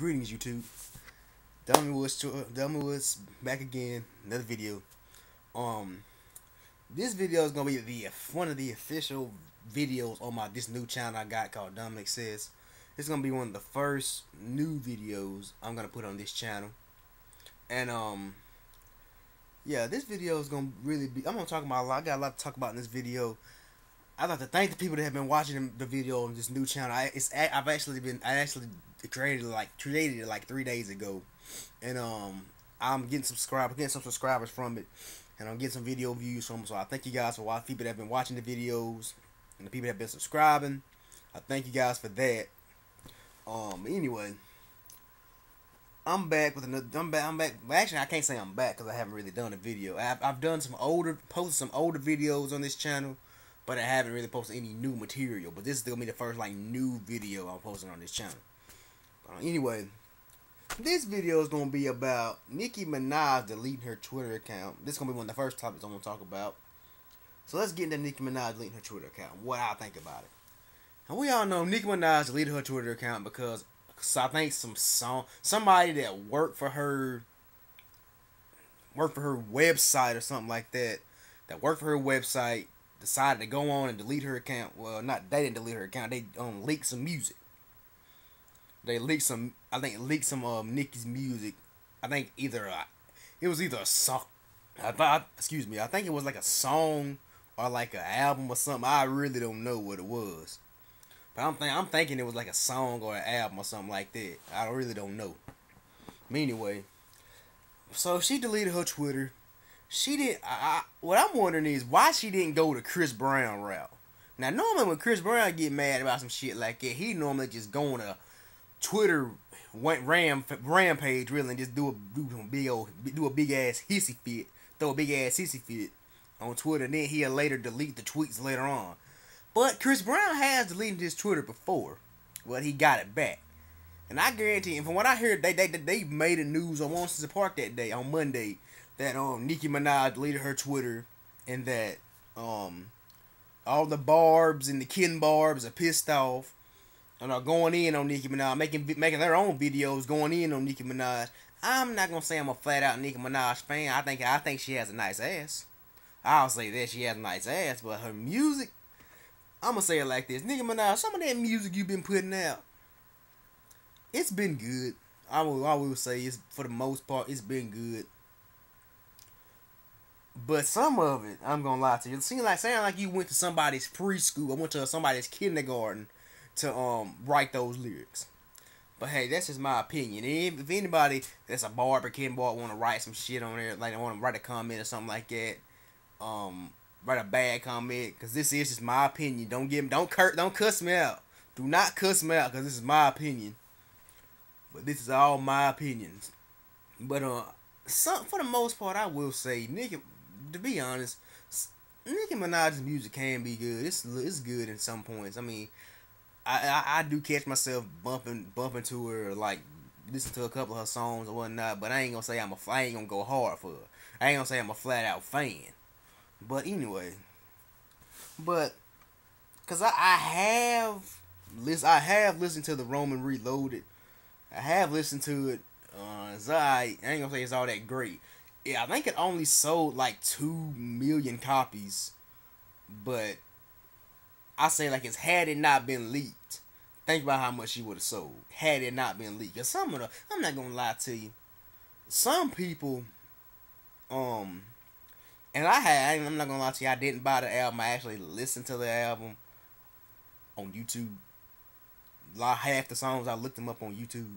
Greetings, YouTube. Dummy Woods back again, another video. Um, this video is gonna be one of the official videos on this new channel I got called Dominic Says. It's gonna be one of the first new videos I'm gonna put on this channel, and yeah, this video is gonna really be. I'm gonna talk about a lot. I got a lot to talk about in this video. I'd like to thank the people that have been watching the video on this new channel. I actually created it like 3 days ago, and I'm getting some subscribers from it, and I'm getting some video views from it. So I thank you guys for people that have been watching the videos and the people that have been subscribing. I thank you guys for that. Anyway, I'm back with another. I'm back. Well, actually, I can't say I'm back because I haven't really done a video. I've done posted some older videos on this channel, but I haven't really posted any new material. But this is gonna be the first new video I'm posting on this channel. Anyway, this video is gonna be about Nicki Minaj deleting her Twitter account. This is gonna be one of the first topics I'm gonna talk about. So let's get into Nicki Minaj deleting her Twitter account. What I think about it. And we all know Nicki Minaj deleted her Twitter account because I think somebody that worked for her website or something like that worked for her website decided to go on and delete her account. Well, they didn't delete her account. They leaked some music. They leaked some. I think leaked some Nicki's music. I think it was either a song. Excuse me. I think it was like a song or like an album or something. I really don't know what it was. But I'm thinking it was like a song or an album or something like that. I really don't know. But anyway, so she deleted her Twitter. She did. What I'm wondering is why she didn't go the Chris Brown route. Now, normally when Chris Brown get mad about some shit like that, he normally just go on a Twitter rampage, really, and just do a big ass hissy fit, throw a big ass hissy fit on Twitter. And then he'll later delete the tweets later on. But Chris Brown has deleted his Twitter before, but he got it back. And I guarantee, and from what I heard, they made the news on Washington Park that day on Monday that Nicki Minaj deleted her Twitter, and that all the Barbs and the Ken Barbs are pissed off and are going in on Nicki Minaj, making their own videos going in on Nicki Minaj. I'm not gonna say I'm a flat out Nicki Minaj fan. I think she has a nice ass. I'll say that she has a nice ass, but her music, I'm gonna say it like this: Nicki Minaj, some of that music you've been putting out, it's been good. I will say it's, for the most part, it's been good. But some of it, I'm gonna lie to you, it sound like you went to somebody's preschool or went to somebody's kindergarten to write those lyrics. But hey, that's just my opinion. If anybody that's a Barb or Ken Barb want to write some shit on there, like they want to write a comment or something like that, write a bad comment, because this is just my opinion. Don't cuss me out. Do not cuss me out, because this is my opinion. But this is all my opinions. But for the most part, I will say, to be honest, Nicki Minaj's music can be good. It's good in some points. I mean, I do catch myself bumping to her, or like listen to a couple of her songs or whatnot. But I ain't gonna say I ain't gonna go hard for her. I ain't gonna say I'm a flat out fan. But anyway, cause I have listened to the Roman Reloaded. I have listened to it. I ain't gonna say it's all that great. Yeah, I think it only sold like 2 million copies, but I say like had it not been leaked. Think about how much she would have sold had it not been leaked. Cause I'm not gonna lie to you, some people, and I'm not gonna lie to you, I didn't buy the album. I actually listened to the album on YouTube. Half the songs I looked them up on YouTube.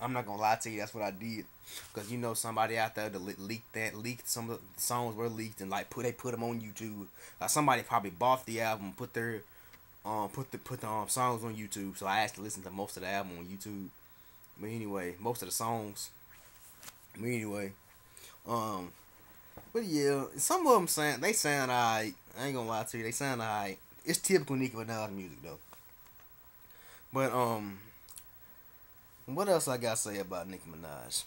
I'm not gonna lie to you, that's what I did, because somebody out there that leaked some of the songs were leaked, and like they put them on YouTube. Like somebody probably bought the album, put the songs on YouTube. So I actually listened to most of the album on YouTube. But anyway, most of the songs. But anyway, but yeah, some of them sound alright. I ain't gonna lie to you, they sound alright. It's typical Nicki Minaj music though. But what else I gotta say about Nicki Minaj?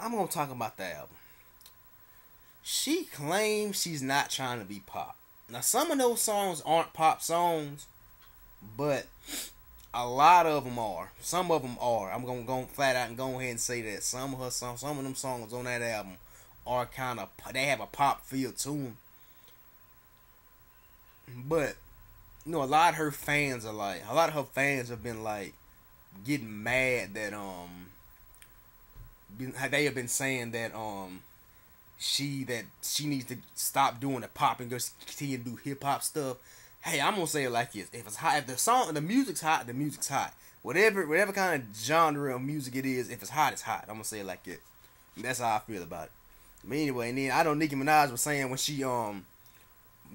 I'm gonna talk about the album. She claims she's not trying to be pop. Now, some of those songs aren't pop songs, but a lot of them are. Some of them are. I'm gonna go flat out and go ahead and say that some of her songs, some of them songs on that album are kind of, they have a pop feel to them. But you know, a lot of her fans are like, a lot of her fans have been like getting mad that they have been saying that she needs to stop doing the pop and just continue to do hip hop stuff. Hey, I'm gonna say it like this: if it's hot, if the music's hot, the music's hot. Whatever kind of genre of music it is, if it's hot, it's hot. I'm gonna say it like that. And that's how I feel about it. But anyway, and then I know Nicki Minaj was saying when she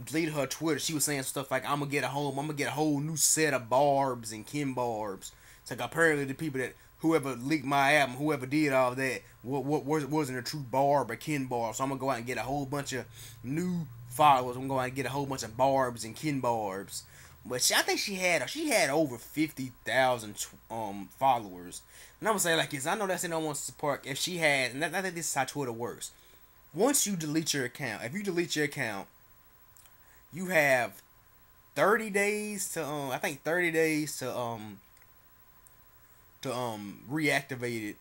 deleted her Twitter, she was saying stuff like, I'm gonna get a whole new set of barbs and Kim barbs. It's like apparently the people that whoever leaked my album, whoever did all that, wasn't a true barb or Ken barb. So I'm gonna go out and get a whole bunch of new followers. I'm gonna go out and get a whole bunch of barbs and Ken barbs. But I think she had over 50,000 followers. And I'm gonna say like this: I know that's in no one's support. If she had, and I think this is how Twitter works. Once you delete your account, if you delete your account, you have 30 days to I think 30 days to reactivate it,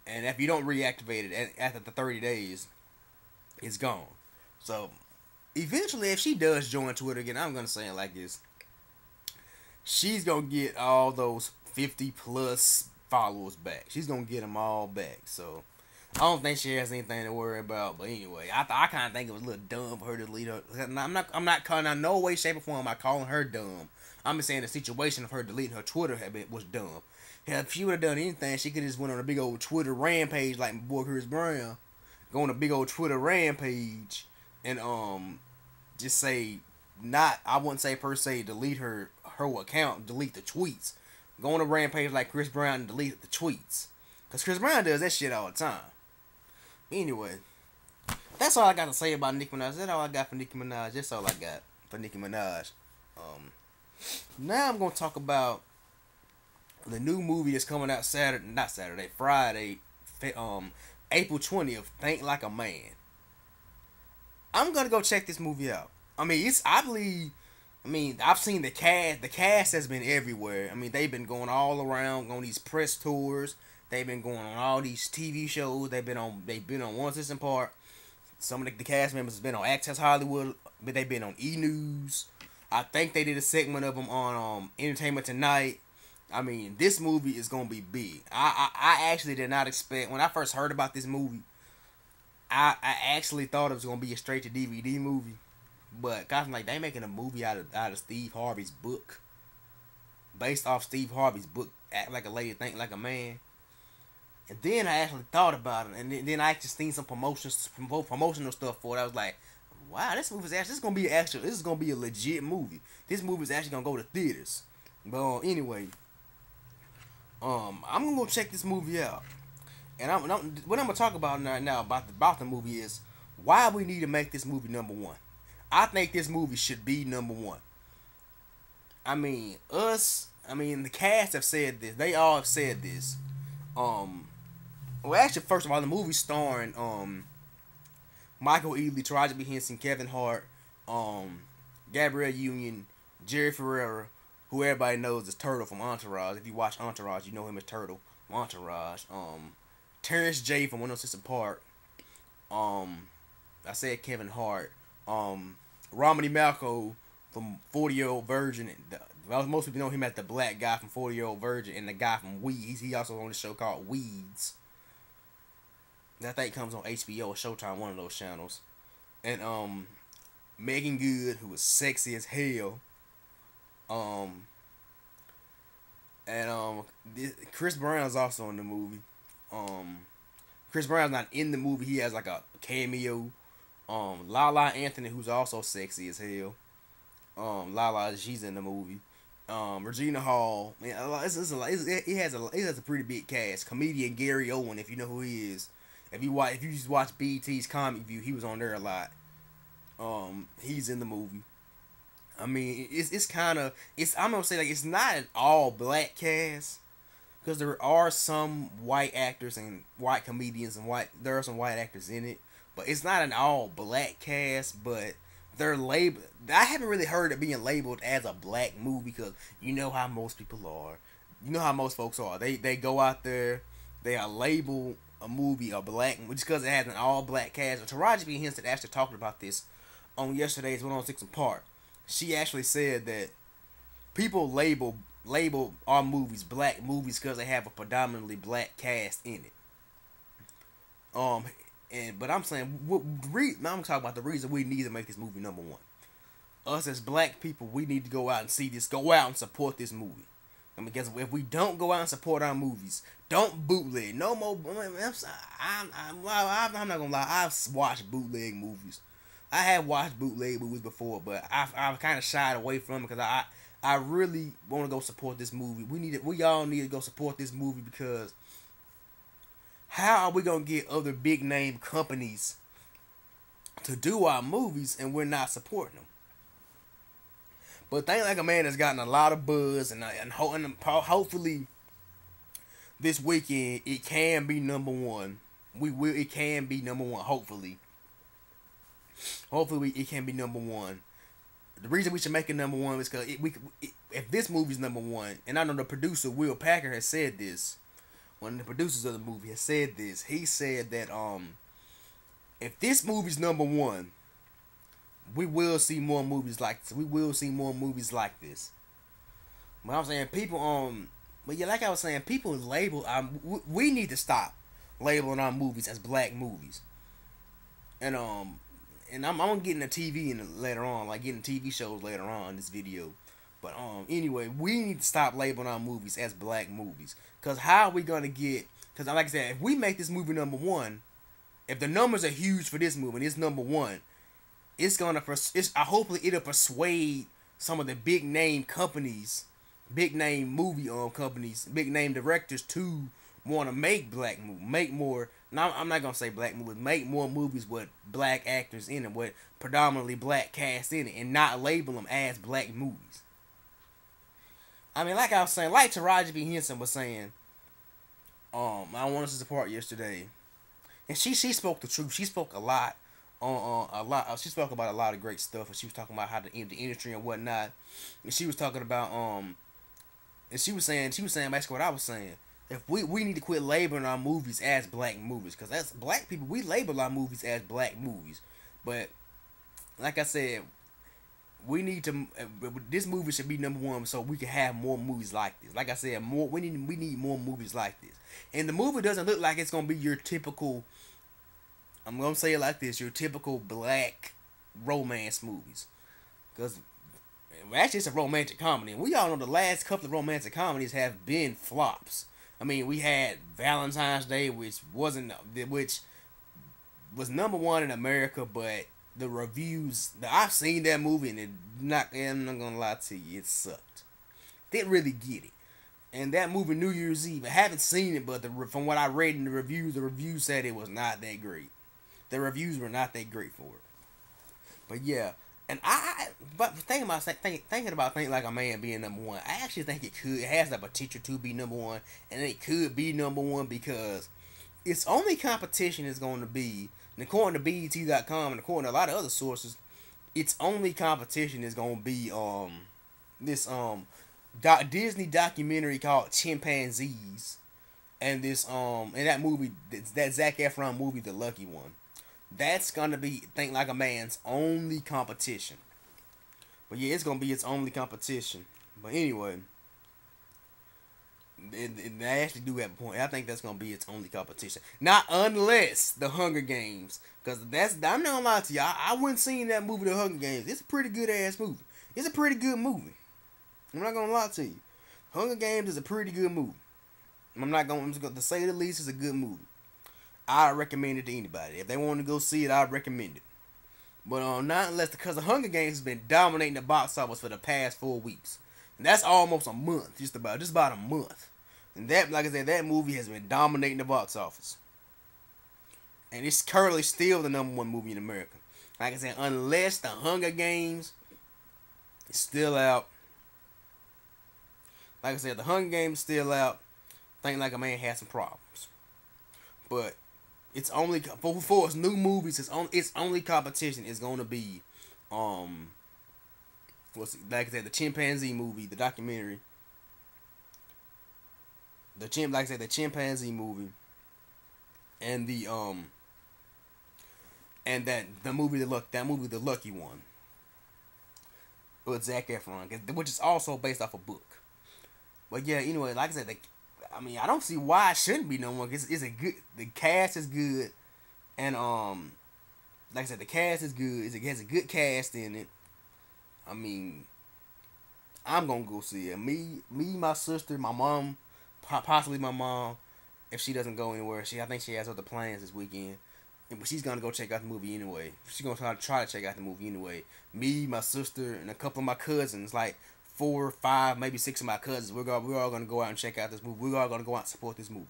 and if you don't reactivate it after the 30 days, it's gone. So eventually, if she does join Twitter again, I'm gonna say it like this: she's gonna get all those 50 plus followers back. She's gonna get them all back. So I don't think she has anything to worry about. But anyway, I kind of think it was a little dumb for her to delete her. I'm not calling her no way, shape, or form. I'm calling her dumb. I'm just saying the situation of her deleting her Twitter habit was dumb. Yeah, if she would have done anything, she could have just went on a big old Twitter rampage like my boy Chris Brown. Go on a big old Twitter rampage and just say, not, I wouldn't say per se delete her account, delete the tweets. Go on a rampage like Chris Brown and delete the tweets. Because Chris Brown does that shit all the time. Anyway, that's all I got to say about Nicki Minaj. That's all I got for Nicki Minaj. That's all I got for Nicki Minaj. Now I'm going to talk about the new movie that's coming out Friday, April 20th, Think Like a Man. I'm going to go check this movie out. I mean, I've seen the cast. The cast has been everywhere. I mean, they've been going all around on these press tours. They've been going on all these TV shows. They've been on One System Park. Some of the cast members have been on Access Hollywood, but they've been on E! News. I think they did a segment of them on Entertainment Tonight. I mean, this movie is gonna be big. I actually did not expect, when I first heard about this movie, I actually thought it was gonna be a straight to DVD movie. But guys, like, they making a movie out of Steve Harvey's book, based off Steve Harvey's book, Act Like a Lady, Think Like a Man. And then I actually thought about it, and then I actually seen some promotional stuff for it. I was like, wow, this is gonna be a legit movie. This movie is actually gonna go to theaters. But anyway, I'm gonna go check this movie out. And what I'm gonna talk about now about the movie is why we need to make this movie number one. I think this movie should be number one. I mean, the cast have said this. They all have said this. Well, actually, first of all, the movie starring Michael Ealy, Taraji P. Henson, Kevin Hart, Gabrielle Union, Jerry Ferrera, who everybody knows is Turtle from Entourage. If you watch Entourage, you know him as Turtle from Entourage. Terrence J from 106 Park. I said Kevin Hart. Romany Malco from 40-Year-Old Virgin. Most people know him as the black guy from 40-Year-Old Virgin and the guy from Weeds. He also on a show called Weeds. That thing comes on HBO or Showtime, one of those channels. And Megan Good, who was sexy as hell. Chris Brown's also in the movie. Chris Brown's not in the movie. He has like a cameo. Lala Anthony, who's also sexy as hell. Lala, she's in the movie. Regina Hall, man, it has a pretty big cast. Comedian Gary Owen, if you know who he is. If you just watch BET's Comic View, he was on there a lot. He's in the movie. I mean, I'm gonna say, like, it's not an all black cast, because there are some white actors and white comedians and there are some white actors in it, but it's not an all black cast. But they're labeled. I haven't really heard it being labeled as a black movie because you know how most people are. You know how most folks are. They go out there, they are label a movie a black just because it has an all black cast. Taraji P. Henson actually talked about this on yesterday's 106 and Park. She actually said that people label our movies black movies because they have a predominantly black cast in it. But I'm saying I'm talking about the reason we need to make this movie number one. Us as black people, we need to go out and see this. Go out and support this movie. I mean, because if we don't go out and support our movies, don't bootleg. No more. I'm not gonna lie. I've watched bootleg movies. I have watched bootleg movies before, but I've kind of shied away from it because I really want to go support this movie. We all need to go support this movie because how are we gonna get other big name companies to do our movies and we're not supporting them? But Think Like a Man has gotten a lot of buzz, and hopefully this weekend it can be number one. It can be number one. Hopefully it can be number one. The reason we should make it number one is because if this movie's number one, and I know the producer Will Packer has said this. One of the producers of the movie has said this. He said that if this movie's number one, we will see more movies like this. We will see more movies like this. But I'm saying but yeah, like I was saying, people label. We need to stop labeling our movies as black movies. And I'm gonna get into TV later on, like getting TV shows later on in this video. But anyway, we need to stop labeling our movies as black movies. Cause how are we gonna get? Cause like I said, if we make this movie number one, if the numbers are huge for this movie and it's number one, hopefully it'll persuade some of the big name companies, big name movie companies, big name directors to want to make black movies, make more. Now I'm not gonna say black movies, make more movies with black actors in it, with predominantly black cast in it, and not label them as black movies. I mean, like I was saying, like Taraji P. Henson was saying, I wanted to support yesterday, and she spoke the truth. She spoke a lot she spoke about a lot of great stuff, and she was talking about how the industry and whatnot, and she was talking about and she was saying basically what I was saying. If we need to quit labeling our movies as black movies, because as black people we label our movies as black movies, but like I said, we need to. This movie should be number one, so we can have more movies like this. Like I said, we need more movies like this. And the movie doesn't look like it's gonna be your typical. I'm gonna say it like this: your typical black romance movies, because actually it's a romantic comedy, and we all know the last couple of romantic comedies have been flops. I mean, we had Valentine's Day, which was number one in America, but the reviews, I've seen that movie and I'm not gonna lie to you, it sucked. Didn't really get it. And that movie, New Year's Eve, I haven't seen it, but from what I read in the reviews said it was not that great. The reviews were not that great for it. But yeah, but thinking about Think Like a Man being number one, I actually think it has the potential to be number one, and it could be number one because its only competition is going to be, and according to BET.com and according to a lot of other sources, its only competition is going to be this Disney documentary called Chimpanzees, and this and that movie, that Zac Efron movie, The Lucky One. That's gonna be Think Like a Man's only competition. But yeah, it's gonna be its only competition. But anyway, they actually do have a point. I think that's gonna be its only competition. Not unless The Hunger Games, because I'm not gonna lie to you. I wouldn't seen that movie, The Hunger Games. It's a pretty good ass movie. It's a pretty good movie. I'm not gonna lie to you. Hunger Games is a pretty good movie. I'm just gonna to say the least, it's a good movie. I recommend it to anybody. If they want to go see it, I recommend it. But not unless, because The Hunger Games has been dominating the box office for the past 4 weeks. And that's almost a month, just about a month. And that, like I said, that movie has been dominating the box office. And it's currently still the number one movie in America. Like I said, unless The Hunger Games is still out. Like I said, The Hunger Games is still out. Think Like a Man has some problems. But it's only for its new movies. Its only competition is going to be um, what's it, like I said, the chimpanzee movie, the documentary, like I said, the chimpanzee movie, and and the movie, the Lucky One, with Zac Efron, which is also based off a book. But yeah, anyway, like I said, I don't see why it shouldn't be no more. It's a good, the cast is good, and like I said, the cast is good. It has a good cast in it. I mean, I'm gonna go see it. My sister, my mom, possibly my mom, if she doesn't go anywhere. I think she has other plans this weekend. But she's gonna go check out the movie anyway. She's gonna try to check out the movie anyway. Me, my sister, and a couple of my cousins, like 4, 5, maybe 6 of my cousins, we're all gonna go out and check out this movie. We're all gonna go out and support this movie.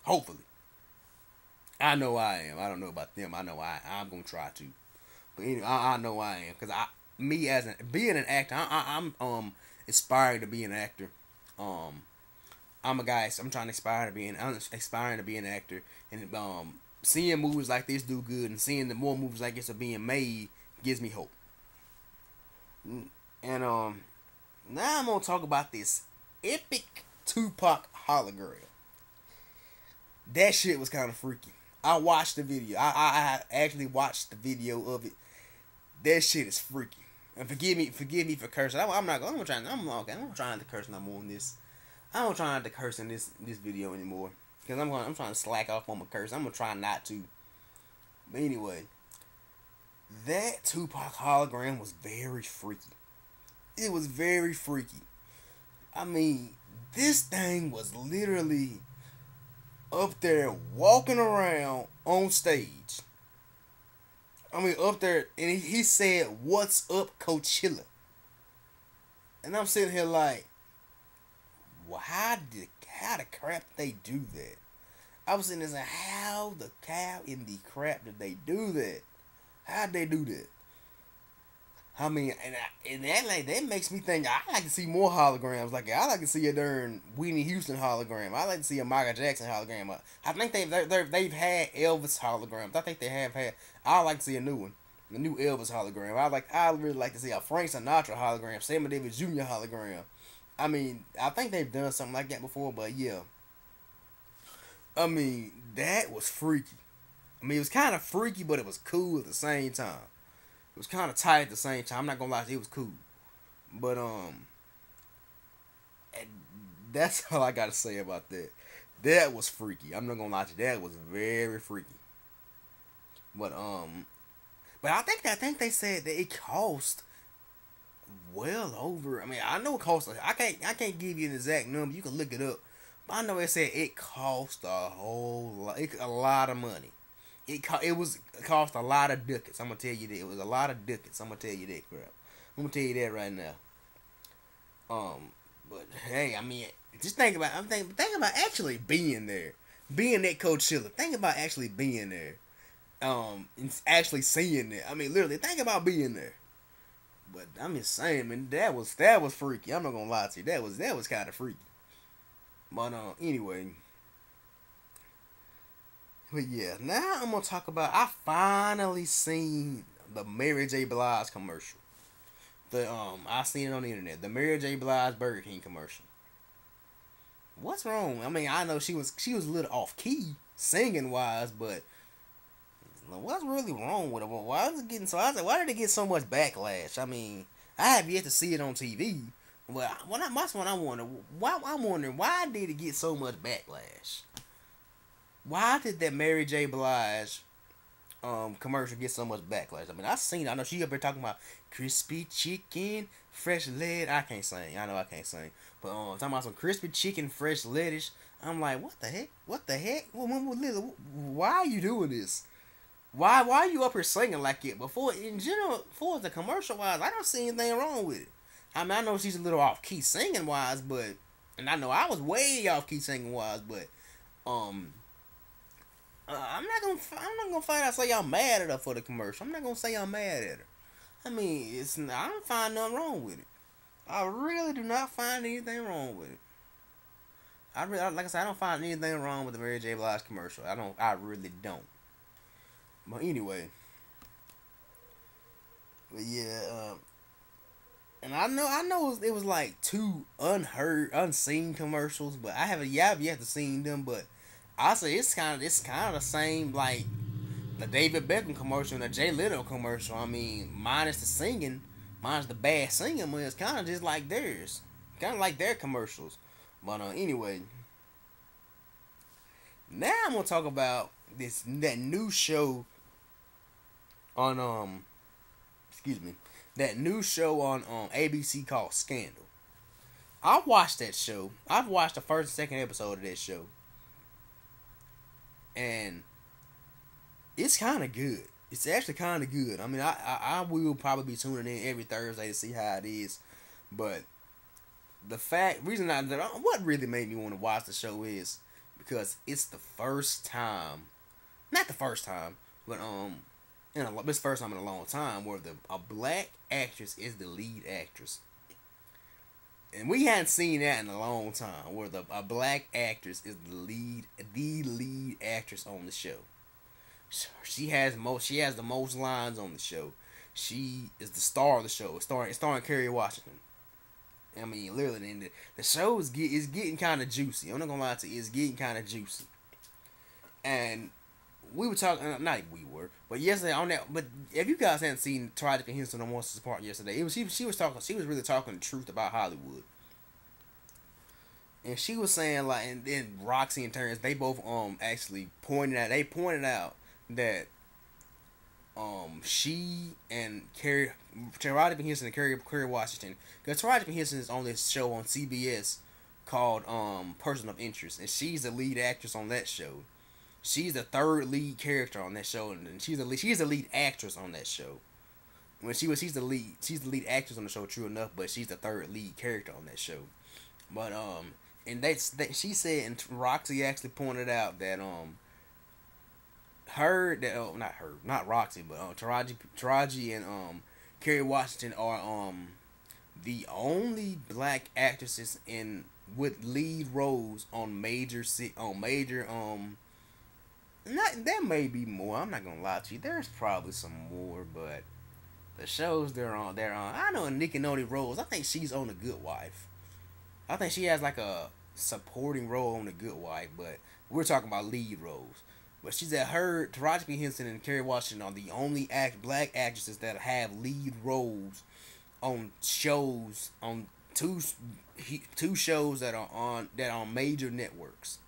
Hopefully. I know I am. I don't know about them. I know I'm gonna try to. But anyway, I know I am, because me as being an actor, I'm aspiring to be an actor. I'm a guy. So I'm trying to I'm aspiring to be an actor, and seeing movies like this do good, and seeing the more movies like this are being made gives me hope. And now I'm gonna talk about this epic Tupac hologram. That shit was kind of freaky. I watched the video. I actually watched the video of it. That shit is freaky. And forgive me for cursing. I'm trying not to curse no more in this. I'm gonna try not to curse in this video anymore, because I'm trying to slack off on my curse. I'm gonna try not to. But anyway, that Tupac hologram was very freaky. It was very freaky. I mean, this thing was literally up there walking around on stage. I mean, up there, and he said, "What's up, Coachella?" And I'm sitting here like, well, how the crap did they do that? I was sitting there saying, how the cow in the crap did they do that? How'd they do that? I mean, and that makes me think I like to see more holograms. Like, I like to see a darn Whitney Houston hologram. I like to see a Michael Jackson hologram. I think they've had Elvis holograms. I think they have had. I like to see a new one, the new Elvis hologram. I really like to see a Frank Sinatra hologram, Sammy Davis Jr. hologram. I mean, I think they've done something like that before, but yeah. I mean, that was freaky. I mean, it was kind of freaky, but it was cool at the same time. It was kind of tight at the same time. I'm not gonna lie to you, it was cool. But that's all I gotta say about that. That was freaky. I'm not gonna lie to you, that was very freaky. But I think they said that it cost well over. I mean, I know it cost. I can't give you an exact number. You can look it up. But I know it said it cost a lot of money. It cost a lot of ducats. I'm gonna tell you that it was a lot of ducats. I'm gonna tell you that crap. I'm gonna tell you that right now. But hey, I mean, just think about. Think about actually being there, being at Coachella. Think about actually being there. And actually seeing it. I mean, literally, think about being there. But I'm just saying, man, that was freaky. I'm not gonna lie to you. That was kind of freaky. But anyway. But yeah, now I'm gonna talk about. I finally seen the Mary J. Blige commercial. I seen it on the internet. The Mary J. Blige Burger King commercial. What's wrong? I mean, I know she was a little off key singing wise, but what's really wrong with it? Why is it getting so? I said, why did it get so much backlash? I mean, I have yet to see it on TV. But that's what I wonder. I'm wondering, why did it get so much backlash? Why did that Mary J. Blige commercial get so much backlash? I mean, I know she up there talking about crispy chicken, fresh lettuce. I can't sing. I know I can't sing. But talking about some crispy chicken, fresh lettuce. I'm like, what the heck? What the heck? Why are you doing this? Why are you up here singing like it? Before, in general, for the commercial wise, I don't see anything wrong with it. I mean, I know she's a little off key singing wise, and I know I was way off key singing wise, but I'm not gonna find out say I'm mad at her for the commercial. I'm not gonna say I'm mad at her. I mean, I don't find nothing wrong with it. I really do not find anything wrong with it. Like I said, I don't find anything wrong with the Mary J. Blige commercial. I really don't. But anyway, But yeah, and I know it was like two unseen commercials, but I've yet to seen them. But I say it's kind of the same, like the David Beckham commercial and the Jay Leno commercial. I mean, minus the singing, minus the bad singing, but it's kind of just like theirs, kind of like their commercials. But anyway, now I'm gonna talk about that new show on excuse me, that new show on ABC called Scandal. I watched that show. I've watched the first and second episode of that show, and it's kind of good. It's actually kind of good. I mean, I will probably be tuning in every Thursday to see how it is, but what really made me want to watch the show is because it's the first time, not the first time, but it's the first time in a long time where a black actress is the lead actress. And we hadn't seen that in a long time, where a black actress is the lead actress on the show. She has the most lines on the show. She is the star of the show. It's starring Kerry Washington. I mean, literally, and the show is getting kind of juicy. I'm not gonna lie to you, it's getting kind of juicy. And we were talking, not we were, but yesterday on that. But if you guys hadn't seen Tragic and Henson on Monsters Park yesterday, she was really talking the truth about Hollywood. And she was saying, like, and then Roxy and Terrence, they both actually pointed out that she and Taraji P. Henson and Kerry Washington, because Taraji P. Henson is on this show on CBS called Person of Interest, and she's the lead actress on that show. She's the third lead character on that show, and she's the lead actress on that show. She's the lead actress on the show, true enough, but she's the third lead character on that show. But and she said, and Roxy actually pointed out that not Roxy, but Taraji and Kerry Washington are the only black actresses with lead roles on major. Not there may be more. I'm not gonna lie to you. There's probably some more, but the shows they're on. I know Nicki roles. I think she's on The Good Wife. I think she has like a supporting role on The Good Wife, but we're talking about lead roles. But she said Taraji P. Henson and Kerry Washington are the only black actresses that have lead roles on shows on two shows that are on major networks.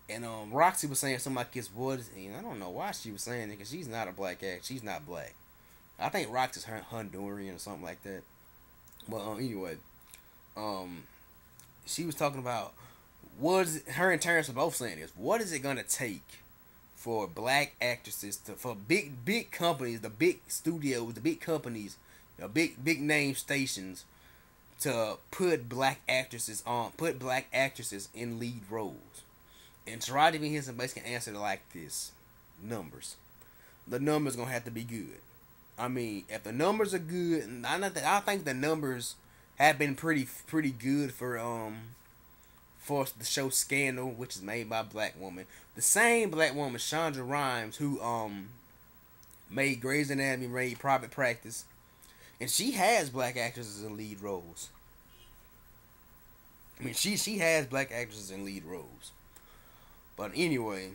And Roxy was saying something like this was, and I don't know why she was saying it, because she's not a black actor. She's not black. I think Roxy's Honduran or something like that. But anyway, she was talking about her and Terrence were both saying this. What is it gonna take for black actresses for big companies, the big studios, the big companies, big name stations to put black actresses in lead roles? And Taraji P. Henson basically answered it like this: numbers. The numbers gonna have to be good. I mean, if the numbers are good, and I think the numbers have been pretty good for the show Scandal, which is made by a black woman. The same black woman, Shonda Rhimes, who made Grey's Anatomy, made Private Practice, and she has black actresses in lead roles. I mean, she has black actresses in lead roles. But anyway,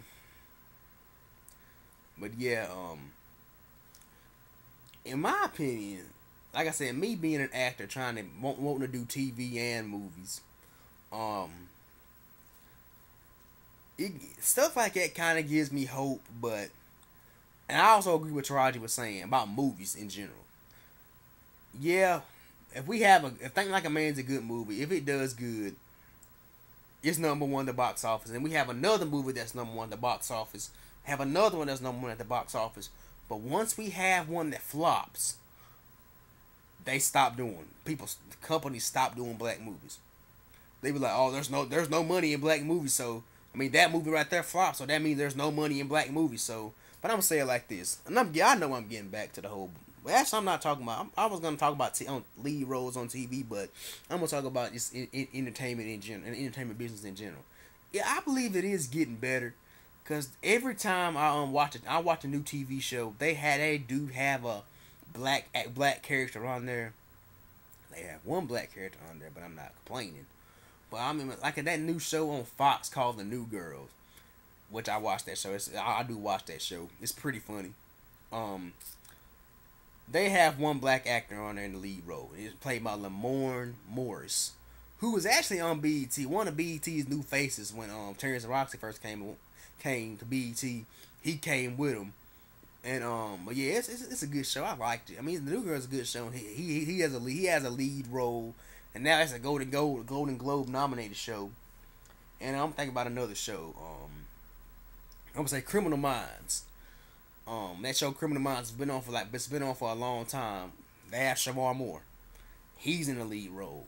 in my opinion, like I said, me being an actor trying to wanting to do TV and movies, stuff like that kind of gives me hope. But, and I also agree with Taraji was saying about movies in general. Yeah, if Think Like a Man's a good movie, if it does good, it's number one at the box office, and we have another movie that's number one at the box office, have another one that's number one at the box office. But once we have one that flops, companies stop doing black movies. They be like, oh, there's no money in black movies, so I mean that movie right there flops, so that means there's no money in black movies. So, but I'm gonna say it like this, and I know I'm getting back to the whole. Well, actually, I'm not talking about. I was gonna talk about on lead roles on TV, but I'm gonna talk about just entertainment in general, and entertainment business in general. Yeah, I believe it is getting better, cause every time I watch a new TV show, they do have a black character on there. They have one black character on there, but I'm not complaining. But I mean, like that new show on Fox called The New Girls, which I watched that show. I do watch that show. It's pretty funny. Um, they have one black actor on there in the lead role. It's played by Lamorne Morris, who was actually on BET. One of BET's new faces when Terrence and Roxy first came to BET. He came with him, and but yeah, it's a good show. I liked it. I mean, The New Girl's a good show. He has a lead role, and now it's a Golden Globe nominated show. And I'm thinking about another show. I'm gonna say Criminal Minds. That show Criminal Minds has been on for a long time. They have Shamar Moore. He's in the lead role.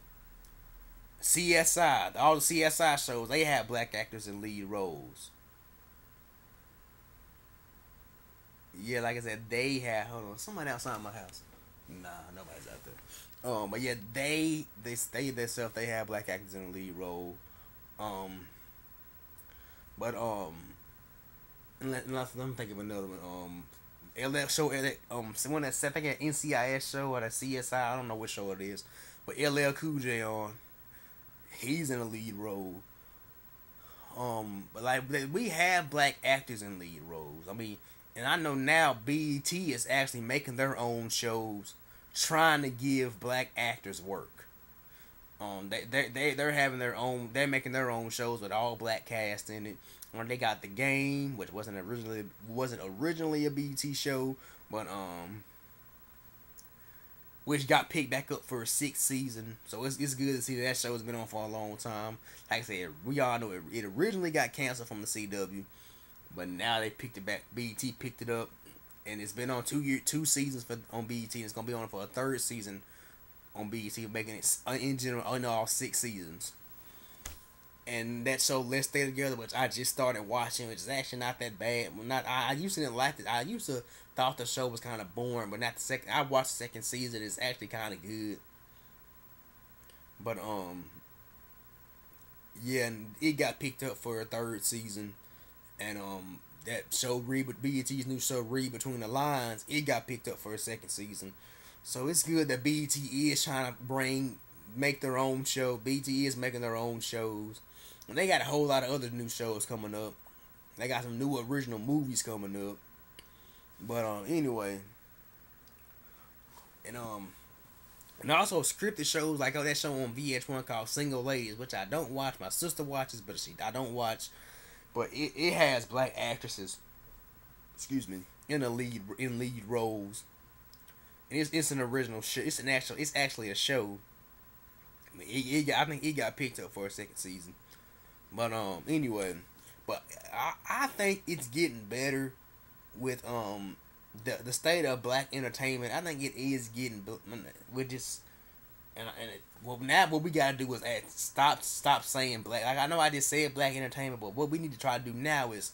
CSI, all the CSI shows, they have black actors in lead roles. Yeah, like I said, they have. Hold on, somebody outside my house. Nah, nobody's out there. But yeah, they themselves, they have black actors in the lead role. But let me think of another one. LL show, someone that said I think an NCIS show or the CSI, I don't know what show it is, but LL Cool J on. He's in a lead role. But like we have black actors in lead roles. I mean, and I know now BET is actually making their own shows, trying to give black actors work. They're having their own. They're making their own shows with all black cast in it. Or they got The Game, which wasn't originally a BET show, but which got picked back up for a 6th season. So it's good to see that show has been on for a long time. Like I said, we all know it originally got canceled from the CW, but now they picked it back. BET picked it up, and it's been on 2 seasons on BET. And it's gonna be on for a 3rd season on BET, making it in general in all 6 seasons. And that show Let's Stay Together, which I just started watching, which is actually not that bad. I used to didn't like it. I used to thought the show was kind of boring, but not the second. I watched the 2nd season. It's actually kind of good. But yeah, and it got picked up for a 3rd season, and that show BET's new show Read Between the Lines, it got picked up for a 2nd season. So it's good that BET is trying to make their own show. BET is making their own shows. And they got a whole lot of other new shows coming up. They got some new original movies coming up. But anyway. And also scripted shows like that show on VH1 called Single Ladies, which I don't watch. My sister watches, but I don't watch. But it has black actresses, excuse me, in lead roles. And it's an original show. It's actually a show. I think it got picked up for a 2nd season. But anyway, but I think it's getting better with the state of black entertainment. I think it is getting with just now what we gotta do is stop saying black. Like I know I just said black entertainment, but what we need to try to do now is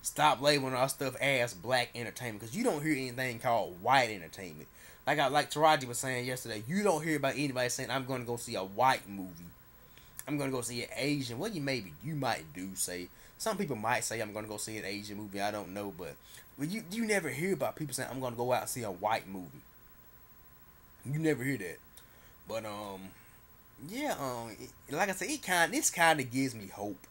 stop labeling our stuff as black entertainment, because you don't hear anything called white entertainment. Like Taraji was saying yesterday, you don't hear about anybody saying I'm going to go see a white movie. I'm going to go see an Asian. Well, you might do say. Some people might say I'm going to go see an Asian movie. I don't know, but you never hear about people saying I'm going to go out and see a white movie. You never hear that. But yeah, like I said, this kind of gives me hope.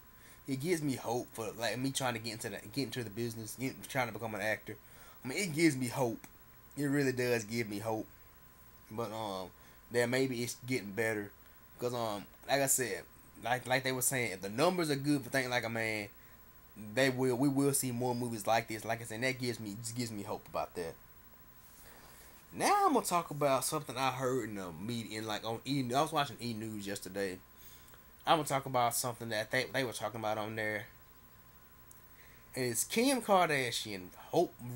It gives me hope for like me trying to get into the business, trying to become an actor. I mean, it gives me hope. It really does give me hope. But that maybe it's getting better. Because like I said, like they were saying, if the numbers are good for Think Like a Man, we will see more movies like this. Like I said, that gives me hope about that. Now I'm gonna talk about something I heard in the media, I was watching E News yesterday. I'm gonna talk about something that they were talking about on there. And it's Kim Kardashian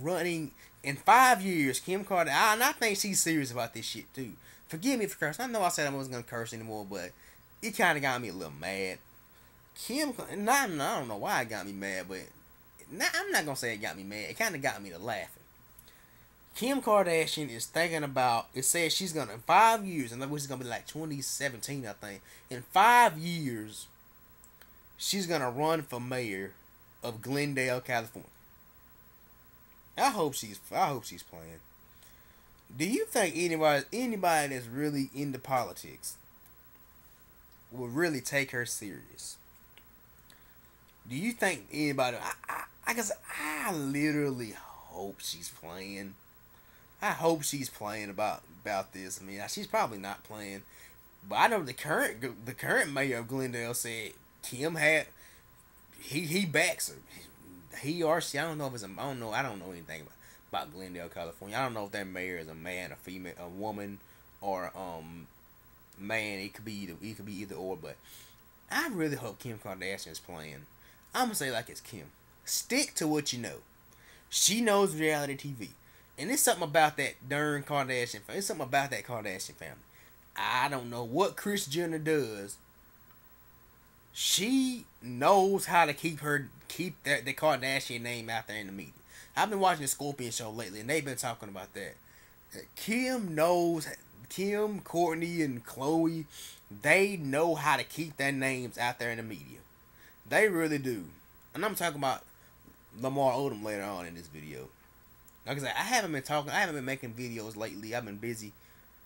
running in 5 years. Kim Kardashian, and I think she's serious about this shit too. Forgive me for cursing. I know I said I wasn't gonna curse anymore, but it kind of got me a little mad. I don't know why it got me mad, but I'm not gonna say it got me mad. It kind of got me to laughing. Kim Kardashian is thinking about. It says she's gonna in 5 years, and which is gonna be like 2017, I think. In 5 years, she's gonna run for mayor of Glendale, California. I hope she's playing. Do you think anybody that's really into politics will really take her serious? Do you think anybody? I guess I literally hope she's playing. I hope she's playing about this. I mean, she's probably not playing, but I know the current mayor of Glendale said Kim had he backs her. He or she. I don't know if it's a. I don't know anything about Glendale, California. I don't know if that mayor is a man, a female, a woman, or man. It could be either. It could be either or. But I really hope Kim Kardashian is playing. I'm gonna say like it's Kim. Stick to what you know. She knows reality TV, and it's something about that darn Kardashian. It's something about that Kardashian family. I don't know what Kris Jenner does. She knows how to keep the Kardashian name out there in the media. I've been watching the Scorpion show lately, and they've been talking about that. Kim, Courtney, and Chloe, they know how to keep their names out there in the media. They really do. And I'm talking about Lamar Odom later on in this video. Like I said, I haven't been making videos lately. I've been busy.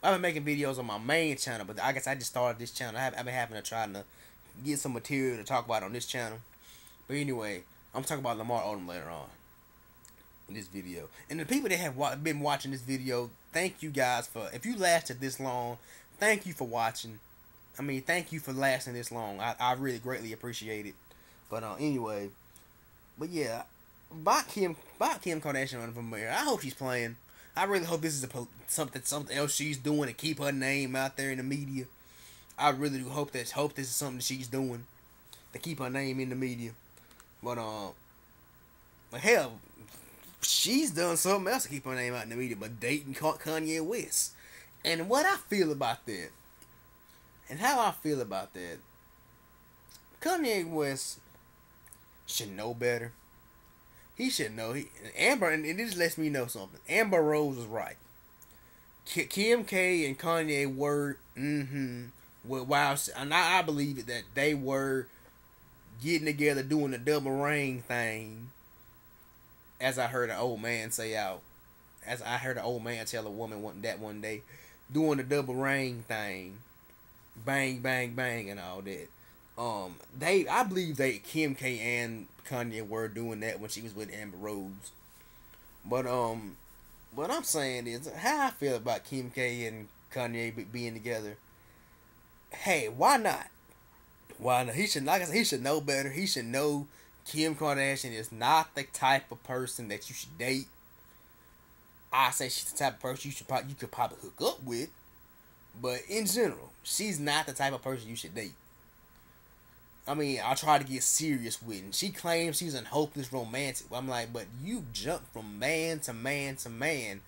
I've been making videos on my main channel, but I guess I just started this channel. I've been having to try to get some material to talk about on this channel. But anyway, I'm talking about Lamar Odom later on in this video. And the people that have been watching this video, thank you guys if you lasted this long, thank you for watching. I mean, thank you for lasting this long. I really greatly appreciate it. But anyway, but yeah, about Kim Kardashian running for mayor. I hope she's playing. I really hope this is something else she's doing to keep her name out there in the media. I really do hope this is something she's doing to keep her name in the media. But hell, she's done something else to keep her name out in the media, but dating Kanye West. And what I feel about that, and how I feel about that, Kanye West should know better. He should know. Amber, and this lets me know something. Amber Rose was right. Kim K and Kanye were, well, wow, and I believe it that they were getting together doing the double ring thing. As I heard an old man say out, as I heard an old man tell a woman one day, doing the double ring thing, bang bang bang and all that. I believe Kim K and Kanye were doing that when she was with Amber Rose. But what I'm saying is how I feel about Kim K and Kanye being together. Hey, why not? Why not? He should, like I said, he should know better. He should know Kim Kardashian is not the type of person that you should date. I say she's the type of person you could probably hook up with, but in general, she's not the type of person you should date. I mean, I try to get serious with, and she claims she's a hopeless romantic. I'm like, but you jump from man to man to man.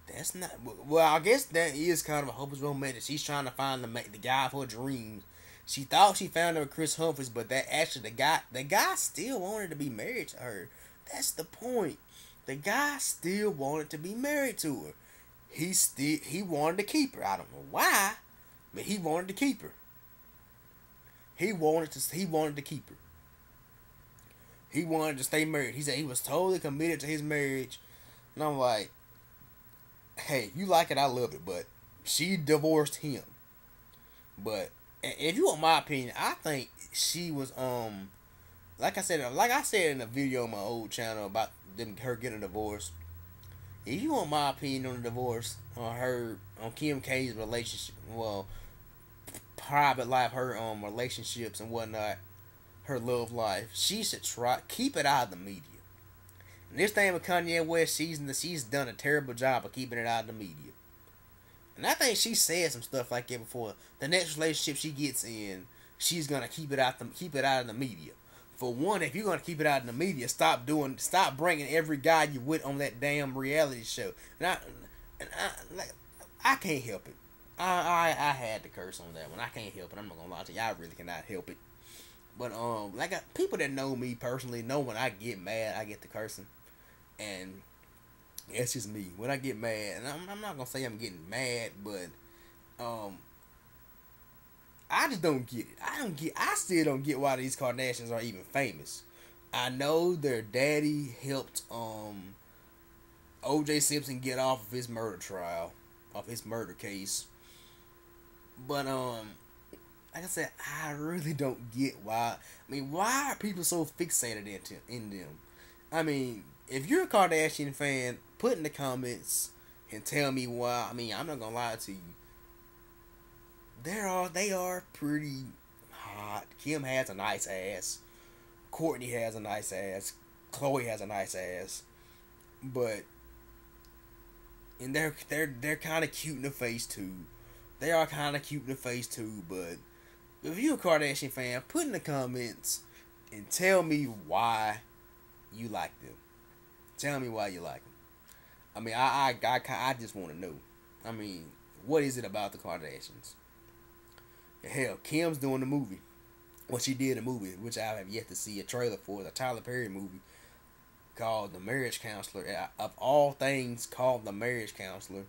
That's not. Well, I guess that is kind of a hopeless romantic. She's trying to find the guy of her dreams. She thought she found him with Chris Humphries, but that actually the guy still wanted to be married to her. That's the point. The guy still wanted to be married to her. He wanted to keep her. I don't know why, but he wanted to keep her. He wanted to keep her. He wanted to stay married. He said he was totally committed to his marriage. And I'm like, hey, you like it, I love it, but she divorced him. But if you want my opinion, I think she was like I said in a video on my old channel about her getting a divorce. If you want my opinion on the divorce, on Kim K's relationship, well, private life, her relationships and whatnot, her love life, she should keep it out of the media. And this thing with Kanye West, she's done a terrible job of keeping it out of the media. And I think she said some stuff like that before. The next relationship she gets in, she's gonna keep it out of the media. For one, if you're gonna keep it out of the media, stop bringing every guy you with on that damn reality show. And I can't help it. I had to curse on that one. I can't help it. I'm not gonna lie to you. I really cannot help it. But people that know me personally know when I get mad, I get to cursing, and it's just me. When I get mad, and I'm not gonna say I'm getting mad, but I just don't get it. I still don't get why these Kardashians are even famous. I know their daddy helped O.J. Simpson get off of his murder trial. of his murder case. But like I said, I really don't get why. I mean, why are people so fixated in them? I mean, if you're a Kardashian fan, put in the comments and tell me why. I mean, I'm not gonna lie to you. They are pretty hot. Kim has a nice ass. Courtney has a nice ass. Khloe has a nice ass. But and they're kind of cute in the face too. They are kind of cute in the face too. But if you're a Kardashian fan, put in the comments and tell me why you like them. Tell me why you like them. I mean, I just want to know. I mean, what is it about the Kardashians? Hell, Kim's doing the movie. Well, she did a movie, which I have yet to see a trailer for. The Tyler Perry movie called The Marriage Counselor. Of all things, called The Marriage Counselor.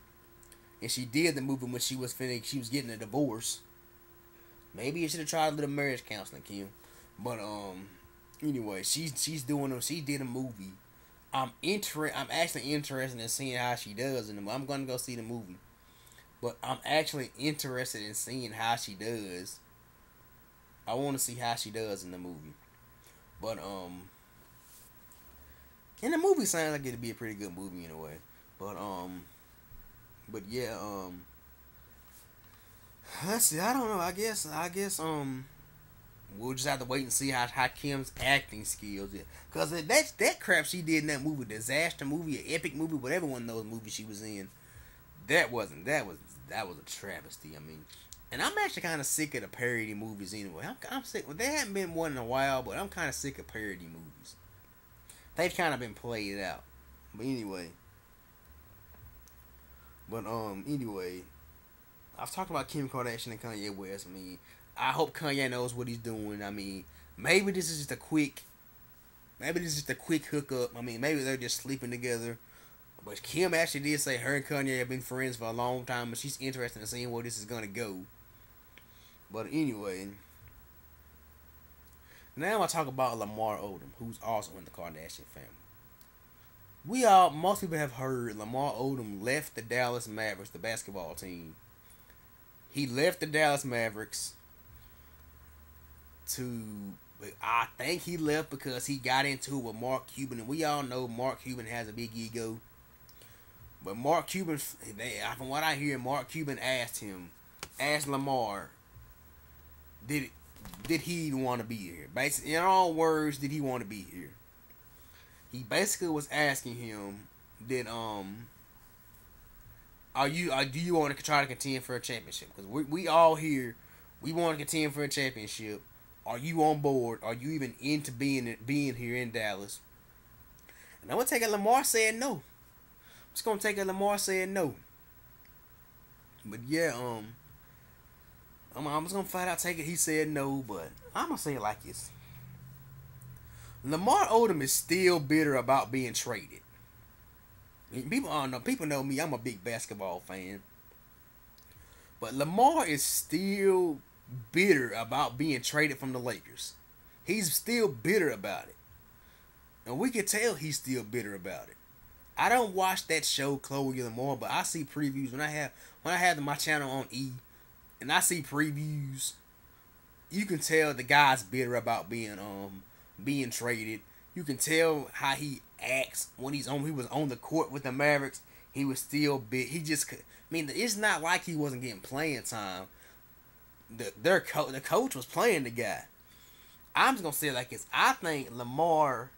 And she did the movie when she was getting a divorce. Maybe you should have tried a little marriage counseling, Kim. But anyway, she did a movie. I'm actually interested in seeing how she does in the movie. I'm gonna go see the movie. But I'm actually interested in seeing how she does. I want to see how she does in the movie. But and the movie sounds like it'd be a pretty good movie in a way. But yeah, let's see. I don't know. I guess we'll just have to wait and see how Kim's acting skills is. Cause that crap she did in that movie, disaster movie, or epic movie, whatever one of those movies she was in, that was a travesty. I mean, and I'm actually kind of sick of the parody movies anyway. I'm sick. Well, there haven't been one in a while, but I'm kind of sick of parody movies. They've kind of been played out. But anyway. I was talking about Kim Kardashian and Kanye West. I mean, I hope Kanye knows what he's doing. I mean, maybe this is just a quick hookup. I mean, maybe they're just sleeping together. But Kim actually did say her and Kanye have been friends for a long time, but she's interested in seeing where this is gonna go. But anyway, now I'm gonna talk about Lamar Odom, who's also in the Kardashian family. Most people have heard Lamar Odom left the Dallas Mavericks, the basketball team. He left the Dallas Mavericks I think he left because he got into it with Mark Cuban, and we all know Mark Cuban has a big ego. But Mark Cuban, from what I hear, Mark Cuban asked Lamar, did he even want to be here? Basically, in all words, did he want to be here? He basically was asking him, do you want to try to contend for a championship? Because we all here, we want to contend for a championship. Are you on board? Are you even into being here in Dallas? And I'm gonna take it. Lamar said no. I'm just gonna take it. Lamar said no. But yeah, I'm just gonna flat out take it. He said no, but I'm gonna say it like this. Lamar Odom is still bitter about being traded. People know me. I'm a big basketball fan. But Lamar is still bitter about being traded from the Lakers. He's still bitter about it. And we can tell he's still bitter about it. I don't watch that show, Chloe Lamar, but I see previews when I have my channel on E, and I see previews. You can tell the guy's bitter about being traded. You can tell how he acts when he was on the court with the Mavericks. He was still big. It's not like he wasn't getting playing time. The coach was playing the guy. I'm just gonna say it like this. I think Lamar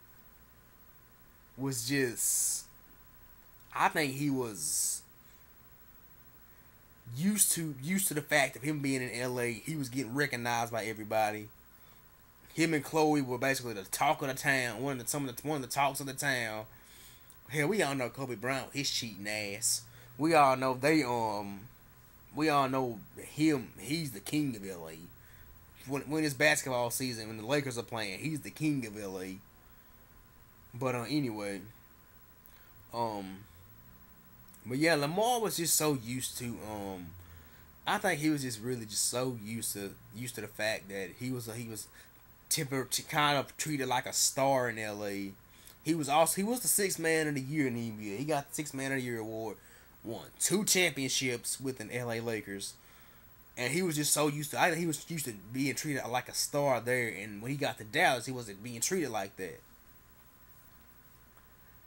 was just. I think he was used to the fact of him being in LA. He was getting recognized by everybody. Him and Chloe were basically the talk of the town. One of the talks of the town. Hell, we all know Kobe Bryant, his cheating ass. We all know him. He's the king of LA. When it's basketball season, when the Lakers are playing, he's the king of LA. But anyway, but yeah, Lamar was just so used to I think he was just really just so used to the fact that he was kind of treated like a star in LA. He was the sixth man of the year in the NBA. He got the sixth man of the year award. won 2 championships with the LA Lakers. And he was just so used to. He was used to being treated like a star there, and when he got to Dallas, he wasn't being treated like that.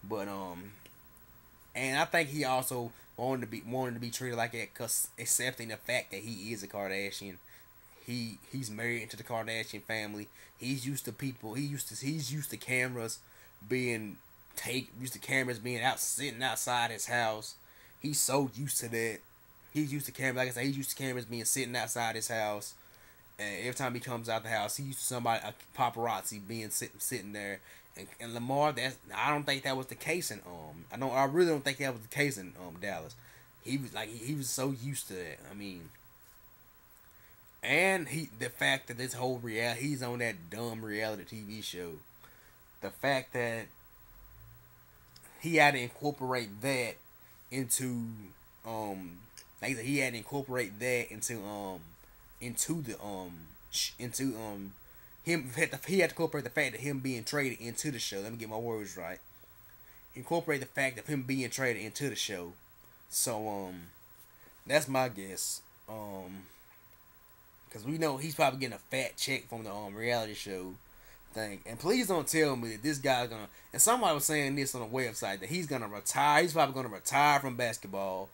But and I think he also wanted to be treated like that, cause accepting the fact that he is a Kardashian. He's married into the Kardashian family. He's used to people. He's used to cameras used to cameras being out sitting outside his house. He's so used to that. He's used to cameras. Like I said, he's used to cameras being sitting outside his house. And every time he comes out the house, he's used to a paparazzi being sitting there. And Lamar, I don't think that was the case in I really don't think that was the case in Dallas. He was so used to that. I mean, and the fact that this whole he's on that dumb reality TV show. The fact that he had to incorporate that into like I said, he had to incorporate that into him. He had to incorporate the fact that him being traded into the show. Let me get my words right. Incorporate the fact of him being traded into the show. So that's my guess. Because we know he's probably getting a fat check from the reality show thing. And please don't tell me that this guy's gonna. And somebody was saying this on the website that he's gonna retire. He's probably gonna retire from basketball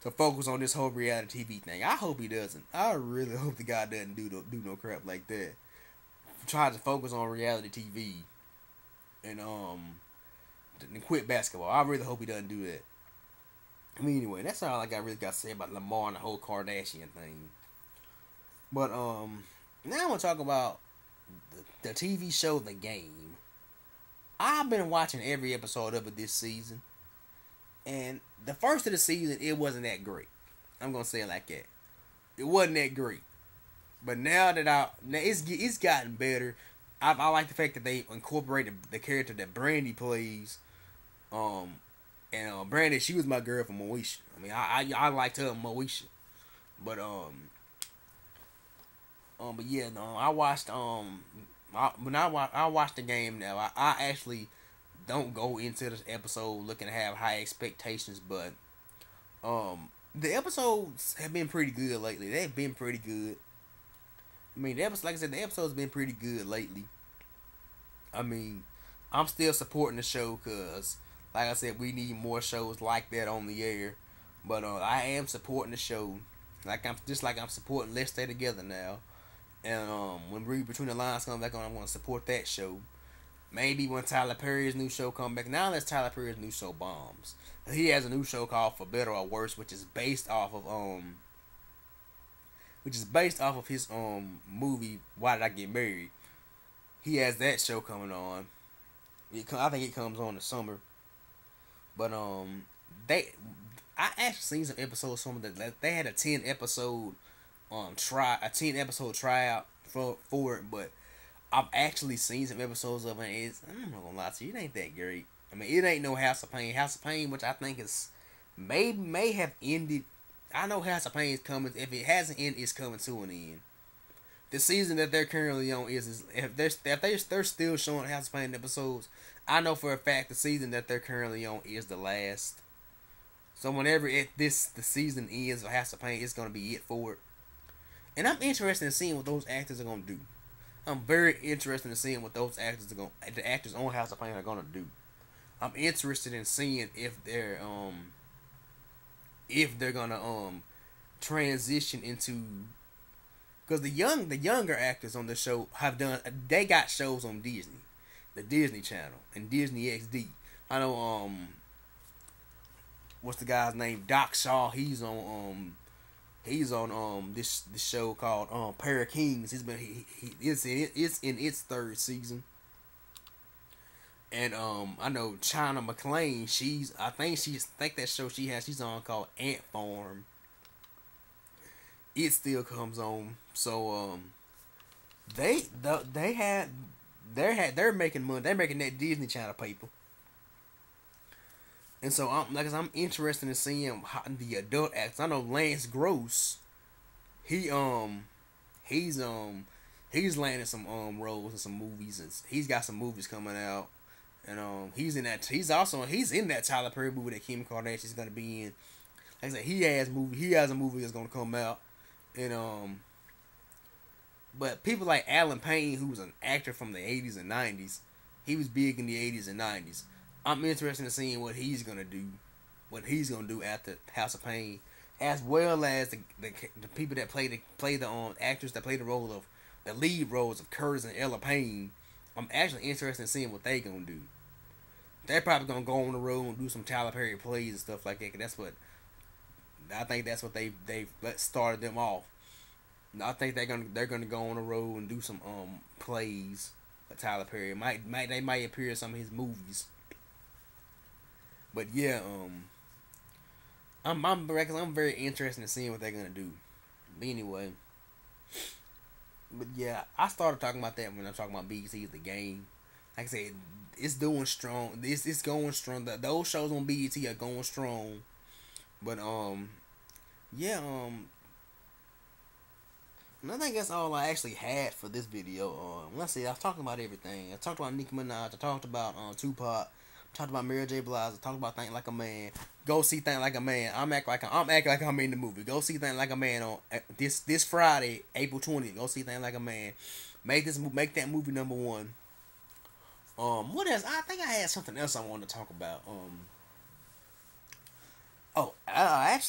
to focus on this whole reality TV thing. I hope he doesn't. I really hope the guy doesn't do no crap like that. Try to focus on reality TV and quit basketball. I really hope he doesn't do that. I mean, anyway, that's all I really got to say about Lamar and the whole Kardashian thing. But now I'm gonna talk about the TV show The Game. I've been watching every episode of it this season, and the first of the season it wasn't that great. I'm gonna say it like that. It wasn't that great, but now it's gotten better. I like the fact that they incorporated the character that Brandy plays. And Brandy, she was my girl from Moesha. I mean, I liked her Moesha, but yeah, no, I watched I watched The Game now. I actually don't go into this episode looking to have high expectations, but the episodes have been pretty good lately. They've been pretty good. I mean, like I said, the episode's been pretty good lately. I mean, I'm still supporting the show because, like I said, we need more shows like that on the air. But I am supporting the show, like I'm supporting Let's Stay Together now. And when Read Between the Lines comes back on, I'm going to support that show. Maybe when Tyler Perry's new show comes back. Now unless Tyler Perry's new show bombs. He has a new show called For Better or Worse, which is based off of his movie Why Did I Get Married. He has that show coming on. I think it comes on in the summer. But I actually seen some episodes from that they had a 10 episode tryout for it, but I've actually seen some episodes of it. I'm not gonna lie to you, it ain't that great. I mean, it ain't no House of Pain. House of Pain, which I think is may have ended. I know House of Pain is coming. If it hasn't ended, it's coming to an end. The season that they're currently on is if they're still showing House of Pain episodes, I know for a fact the season that they're currently on is the last. So whenever the season ends of House of Pain, it's gonna be it for it. And I'm interested in seeing what those actors are gonna do. I'm very interested in seeing what the actors on House of Pain are gonna do. I'm interested in seeing if they're gonna transition into, because the younger actors on the show they got shows on Disney, the Disney Channel and Disney XD. I know what's the guy's name? Doc Shaw. He's on this show called Pair of Kings. It's in its third season. And I know China McClain. I think that show she's on called Ant Farm. It still comes on. So they're making money. They're making that Disney Channel paper. And so I'm interested in seeing how the adult actors. I know Lance Gross. He's landing some roles in some movies, and he's got some movies coming out. And he's in that. He's in that Tyler Perry movie that Kim Kardashian's gonna be in. like I said, he has a movie that's gonna come out, and but people like Alan Payne, who was an actor from the 80s and 90s, he was big in the 80s and 90s. I'm interested in seeing what he's gonna do after House of Pain, as well as the people that play the actors that play the lead roles of Curtis and Ella Payne. I'm actually interested in seeing what they gonna do. They're probably gonna go on the road and do some Tyler Perry plays and stuff like that. 'Cause that's what they started them off. I think they're gonna go on the road and do some plays for Tyler Perry. They might appear in some of his movies. But yeah, I'm very interested in seeing what they're gonna do. But anyway, but yeah, I started talking about that when I'm talking about BET The Game. Like I said, it's doing strong. It's going strong. Those shows on BET are going strong. But yeah, and I think that's all I actually had for this video. Let's see, I was talking about everything. I talked about Nicki Minaj. I talked about Tupac. I talked about Mary J. Blige. I talked about Think Like a Man. Go see Think Like a Man. I'm acting like I'm in the movie. Go see Think Like a Man on this Friday, April 20th. Go see Think Like a Man. Make that movie #1. What else? I think I had something else I wanted to talk about. Oh, I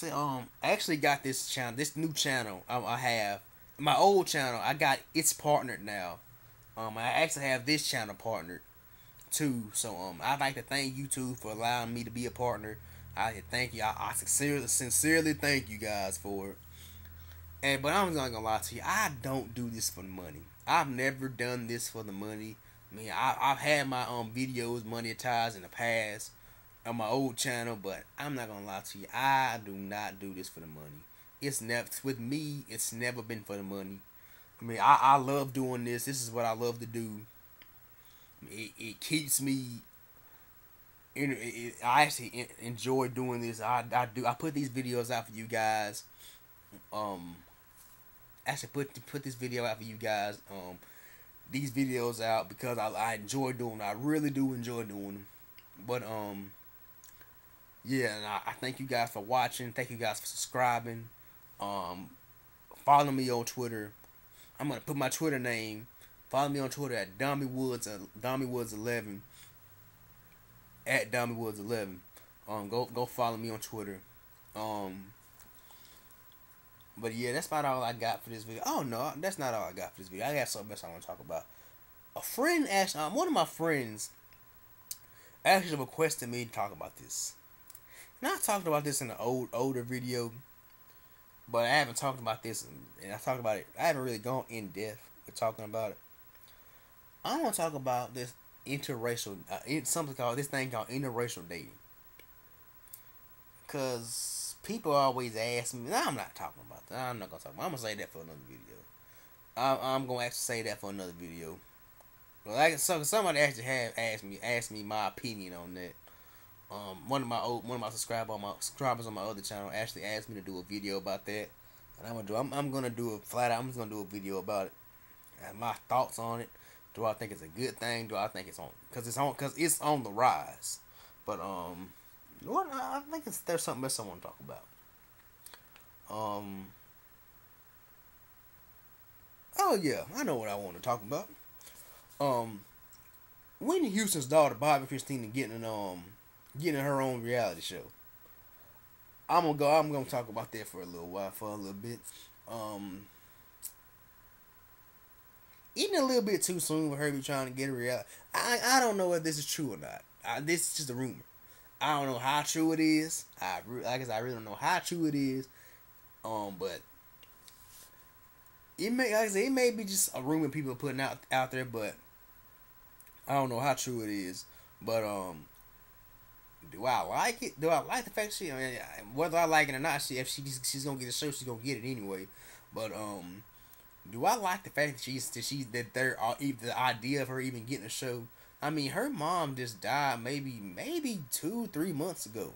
actually got this new channel I have. My old channel, I got it's partnered now. I actually have this channel partnered too. So I'd like to thank YouTube for allowing me to be a partner. I thank you. I sincerely thank you guys for it. But I'm not gonna lie to you. I don't do this for the money. I've never done this for the money. I mean, I've had my videos monetized in the past on my old channel, but I'm not gonna lie to you. I do not do this for the money. It's never been for the money. I mean, I love doing this. This is what I love to do. It keeps me. I actually enjoy doing this. I put these videos out for you guys. Actually put this video out for you guys. These videos out because I enjoy doing them. I really do enjoy doing them. But yeah, and I thank you guys for watching. Thank you guys for subscribing. Follow me on Twitter. I'm gonna put my Twitter name. Follow me on Twitter at DommyWoods11. At DommyWoods11. Go follow me on Twitter. But yeah, that's about all I got for this video. Oh no, that's not all I got for this video. I got something else I want to talk about. A friend asked, one of my friends actually requested me to talk about this. And I talked about this in an older video, but I haven't talked about this, and I talked about it. I haven't really gone in depth with talking about it. I want to talk about this interracial, this thing called interracial dating. Cause people always ask me. I'm not talking about that. I'm not gonna talk about it. I'm gonna say that for another video. I'm gonna actually say that for another video. Like somebody actually have asked me my opinion on that. One of my subscribers on my other channel actually asked me to do a video about that, and I'm gonna do it flat out. I'm just gonna do a video about it and my thoughts on it. Do I think it's a good thing? Do I think it's on because it's on the rise? But what I think there's something else I want to talk about. Oh yeah, I know what I want to talk about. Whitney Houston's daughter, Bobby Christina, getting her own reality show. I'm gonna talk about that for a little bit. Isn't it a little bit too soon for her to be trying to get a reality? I don't know if this is true or not. This is just a rumor. I don't know how true it is. I really don't know how true it is. But it may be just a rumor people are putting out there, but I don't know how true it is. But do I like it? Do I like the fact whether I like it or not? If she's gonna get a show, she's gonna get it anyway. But do I like the fact that the idea of her even getting a show? I mean, her mom just died maybe 2-3 months ago.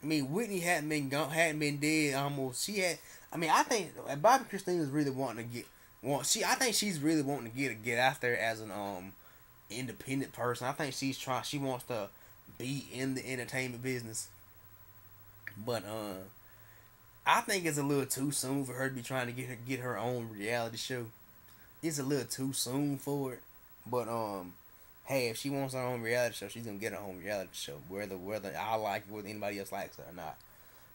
I mean, Whitney hadn't been dead almost. She had. I mean, I think Bobby Christina's really wanting to I think she's really wanting to get out there as an independent person. I think she wants to be in the entertainment business. But I think it's a little too soon for her to be trying to get her own reality show. It's a little too soon for it. But hey, if she wants her own reality show, she's gonna get her own reality show, whether I like it, whether anybody else likes it or not.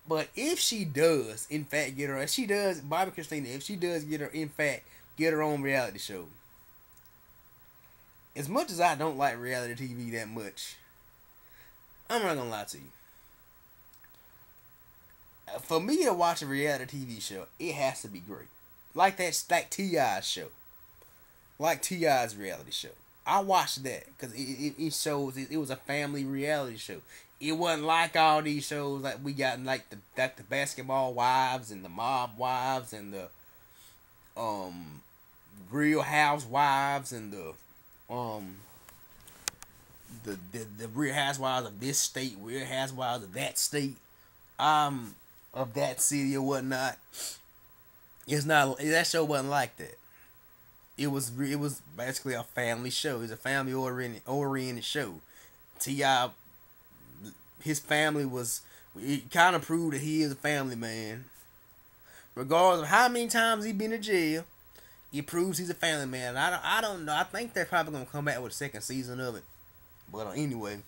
But if she does, in fact, if she does, Bobby Christina, if she does get her own reality show, as much as I don't like reality TV that much, I'm not gonna lie to you. For me to watch a reality TV show, it has to be great. Like T.I.'s show. Like T.I.'s reality show. I watched that because it shows it was a family reality show. It wasn't like all these shows like we got like the Basketball Wives and the Mob Wives and the Real Housewives and the Real Housewives of this state, Real Housewives of that state, of that city or whatnot. It's not that show wasn't like that. It was basically a family show. It was a family oriented show. T.I. his family was. It kind of proved that he is a family man. Regardless of how many times he been in jail, it proves he's a family man. I don't know. I think they're probably gonna come back with a second season of it. But anyway.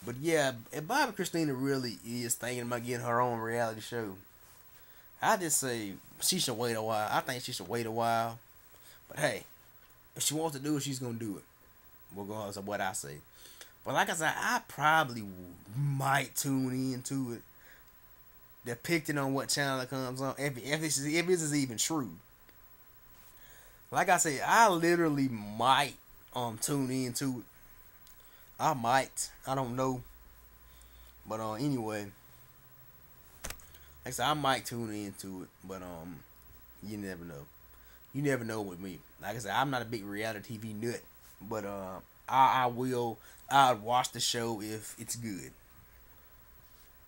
But yeah, if Bobby Christina really is thinking about getting her own reality show, I just say she should wait a while. I think she should wait a while. But hey, if she wants to do it, she's gonna do it, regardless of what I say. But like I said, I probably might tune into it, depending on what channel it comes on. If this is even true. Like I said, I literally might tune into it. I might. I don't know. But anyway. Like I said, I might tune into it. But you never know. You never know with me. Like I said, I'm not a big reality TV nut. But I'd watch the show if it's good.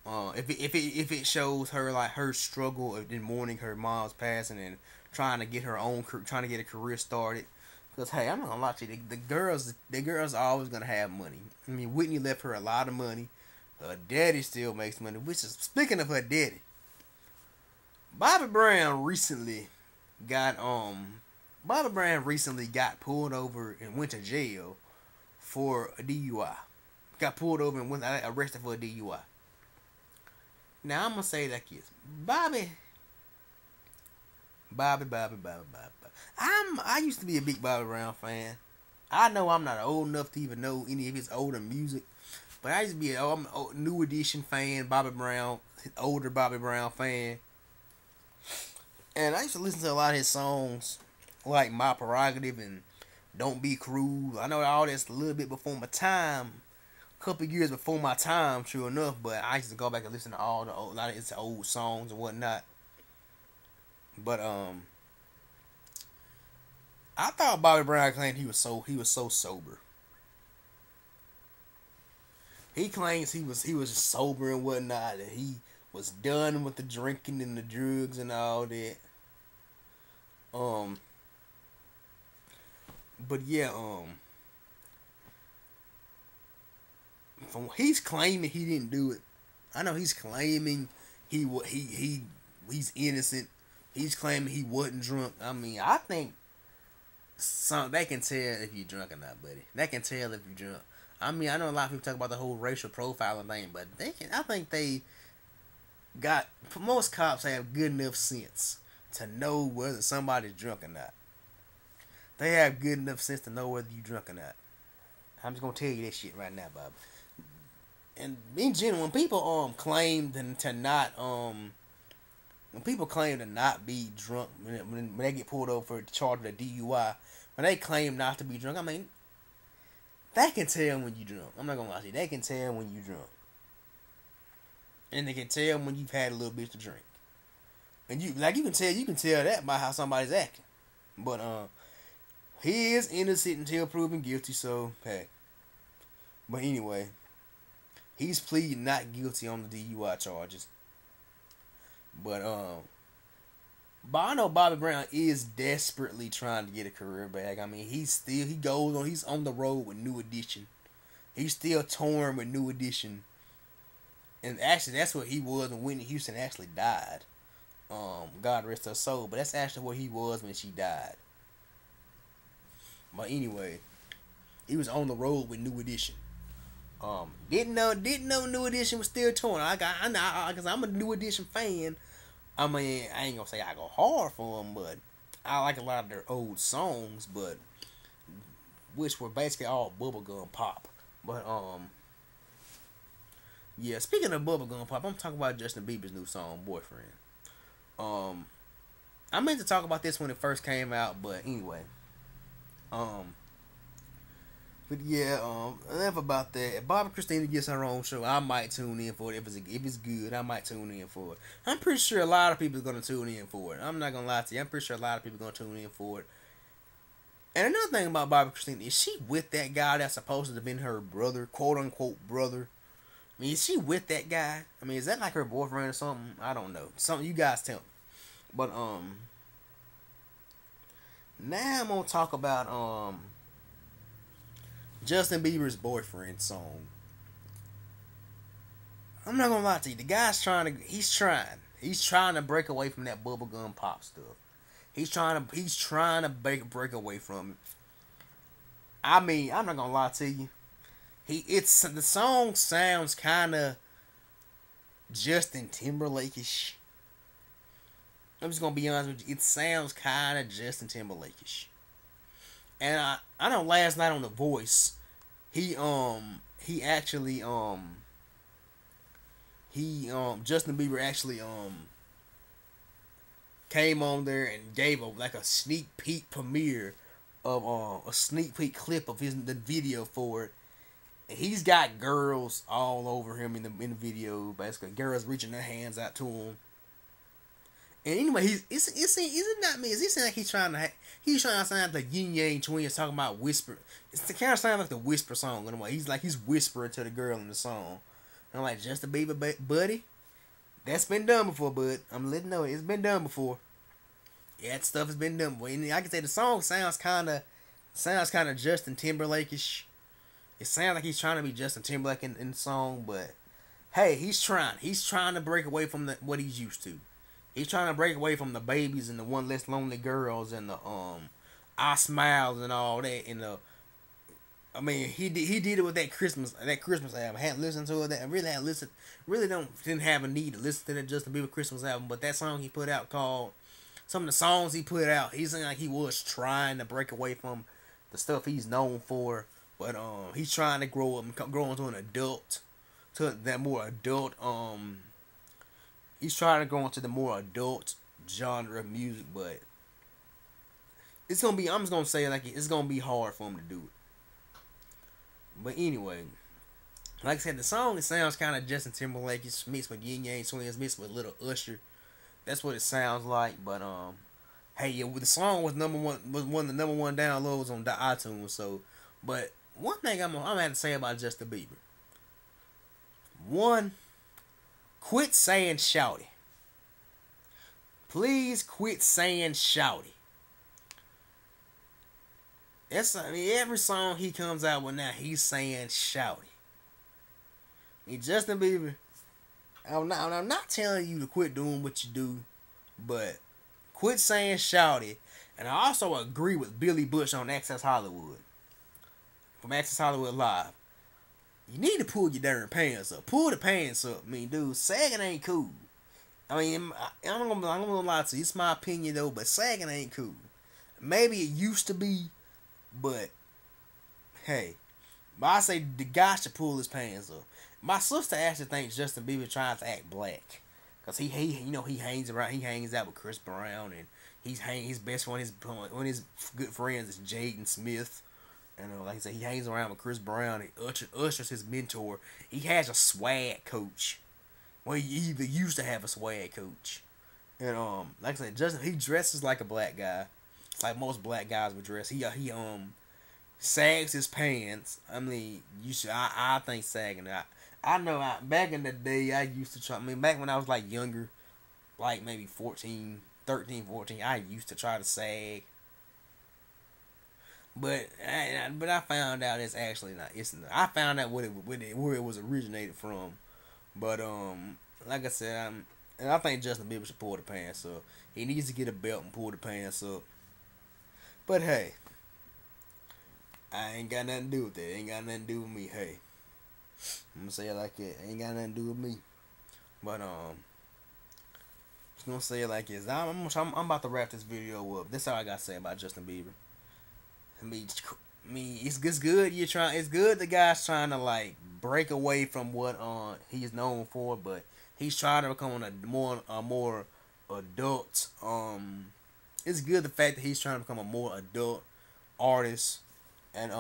If it shows her like her struggle of in mourning her mom's passing and trying to get a career started. Because hey, I'm not gonna lie to you, the girls are always gonna have money. I mean, Whitney left her a lot of money. Her daddy still makes money. Which is, speaking of her daddy, Bobby Brown recently got pulled over and went to jail for a DUI. Got pulled over and went arrested for a DUI. Now I'm gonna say like this, Bobby. I used to be a big Bobby Brown fan. I know I'm not old enough to even know any of his older music, but I used to be a New Edition fan, Bobby Brown, older Bobby Brown fan, and I used to listen to a lot of his songs, like My Prerogative and Don't Be Cruel. I know all this a little bit before my time, a couple years before my time, true enough, but I used to go back and listen to a lot of his old songs and whatnot. But I thought Bobby Brown claimed he was so sober. He claims he was just sober and whatnot, that he was done with the drinking and the drugs and all that. But yeah, he's claiming he didn't do it. I know he's claiming he's innocent. He's claiming he wasn't drunk. I mean, I think they can tell if you're drunk or not, buddy. They can tell if you're drunk. I mean, I know a lot of people talk about the whole racial profiling thing, but I think most cops have good enough sense to know whether somebody's drunk or not. They have good enough sense to know whether you're drunk or not. I'm just gonna tell you that shit right now, Bob. And in general, when people claim to not when people claim to not be drunk when they get pulled over for charged with a DUI, when they claim not to be drunk, I mean, they can tell when you drunk. I'm not gonna lie to you, they can tell when you drunk, and they can tell when you've had a little bit to drink. And you can tell that by how somebody's acting. But he is innocent until proven guilty. So hey, but anyway, he's pleading not guilty on the DUI charges. But I know Bobby Brown is desperately trying to get a career back. I mean, he's on the road with New Edition. He's still touring with New Edition. And actually, that's what he was when Whitney Houston actually died. God rest her soul. But that's actually what he was when she died. But anyway, he was on the road with New Edition. Didn't know New Edition was still touring. I know, because I'm a New Edition fan. I mean, I ain't gonna say I go hard for them, but I like a lot of their old songs, but which were basically all bubblegum pop. But yeah. Speaking of bubblegum pop, I'm talking about Justin Bieber's new song, "Boyfriend." I meant to talk about this when it first came out, but anyway. Um, but yeah, enough about that. If Bobby Christina gets her own show, I might tune in for it. If it's good, I might tune in for it. I'm pretty sure a lot of people are gonna tune in for it. I'm not gonna lie to you. I'm pretty sure a lot of people are gonna tune in for it. And another thing about Bobby Christina, is she with that guy that's supposed to have been her brother, quote unquote brother? I mean, is she with that guy? I mean, is that like her boyfriend or something? I don't know. Something you guys tell me. But now I'm gonna talk about Justin Bieber's boyfriend song. I'm not gonna lie to you. The guy's he's trying to break away from that bubblegum pop stuff. He's trying to break away from it. I mean, I'm not gonna lie to you. The song sounds kind of Justin Timberlake-ish. I'm just gonna be honest with you. It sounds kind of Justin Timberlake-ish. And I know last night on The Voice, Justin Bieber actually came on there and gave a sneak peek premiere of a sneak peek clip of the video for it. And he's got girls all over him in the video, basically girls reaching their hands out to him. And anyway, is it not me? Is he saying like he's trying to sound like Yin Yang Twins talking about whisper? It's the kind of sound like the whisper song in a way. He's whispering to the girl in the song. And I'm like, Justin Bieber, buddy, that's been done before, bud. I'm letting you know it's been done before. Yeah, that stuff has been done before. And I can say the song sounds kind of Justin Timberlake-ish. It sounds like he's trying to be Justin Timberlake in the song, but hey, he's trying. He's trying to break away from what he's used to. He's trying to break away from the babies and the One Less Lonely Girls and the I Smiles and all that. And I mean, he did it with that Christmas album. I hadn't listened to it. I really hadn't listened. Didn't have a need to listen to that Justin Bieber Christmas album. But that song he put out called, some of the songs he put out, he seemed like he was trying to break away from the stuff he's known for. But he's trying to grow into an adult, to that more adult He's trying to go into the more adult genre of music, but it's gonna be. I'm just gonna say like it's gonna be hard for him to do it. But anyway, like I said, the song it sounds kind of Justin Timberlake. It's mixed with Yin Yang Twins, mixed with Little Usher. That's what it sounds like. But hey, yeah, the song was one of the number one downloads on the iTunes. So, but one thing I'm gonna have to say about Justin Bieber. One. Quit saying shouty. Please quit saying shouty. Every song he comes out with now, he's saying shouty. Justin Bieber, I'm not telling you to quit doing what you do, but quit saying shouty. And I also agree with Billy Bush on Access Hollywood. From Access Hollywood Live. You need to pull your darn pants up. Pull the pants up. I mean, dude, sagging ain't cool. I mean, I'm gonna lie to you. It's my opinion though, but sagging ain't cool. Maybe it used to be, but hey, but I say the guy should pull his pants up. My sister actually thinks Justin Bieber trying to act black, cause he hangs out with Chris Brown, and his best one one of his good friends is Jaden Smith. And like I said, he hangs around with Chris Brown. And Usher's his mentor. He has a swag coach. Well, he either used to have a swag coach. And like I said, Justin, he dresses like a black guy. It's like most black guys would dress. He sags his pants. I mean, I think sagging. I know back in the day, I used to try. I mean, back when I was like younger, like maybe 13, 14, I used to try to sag. But I found out it's actually not. I found out where it was originated from. But like I said, and I think Justin Bieber should pull the pants up. He needs to get a belt and pull the pants up. But hey, I ain't got nothing to do with that. Ain't got nothing to do with me. Hey, I'm gonna say it like that. Ain't got nothing to do with me. But just gonna say it like this. I'm about to wrap this video up. This all I gotta say about Justin Bieber. It's good. It's good. The guy's trying to like break away from what he's known for, but he's trying to become a more adult. It's good the fact that he's trying to become a more adult artist, and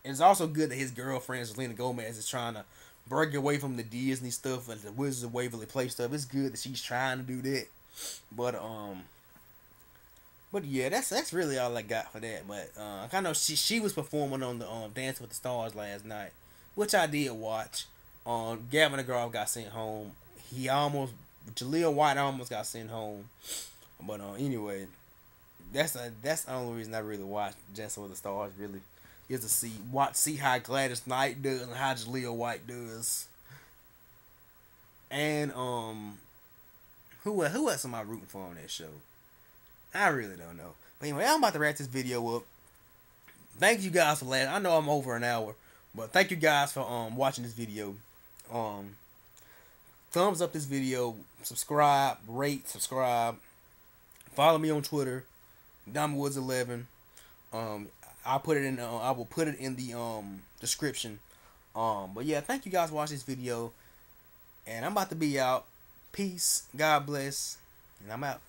it's also good that his girlfriend Selena Gomez is trying to break away from the Disney stuff and the Wizards of Waverly Place stuff. It's good that she's trying to do that, but yeah, that's really all I got for that. But I know she was performing on the Dancing with the Stars last night, which I did watch. Gavin DeGraw got sent home. Jaleel White almost got sent home. But anyway, that's the only reason I really watch Dancing with the Stars. Really, is to see how Gladys Knight does and how Jaleel White does. And who else am I rooting for on that show? I really don't know. But anyway, I'm about to wrap this video up. Thank you guys for listening. I know I'm over an hour, but thank you guys for watching this video. Thumbs up this video, subscribe, subscribe. Follow me on Twitter, DiamondWoods11. I will put it in the description. But yeah, thank you guys for watching this video. And I'm about to be out. Peace. God bless. And I'm out.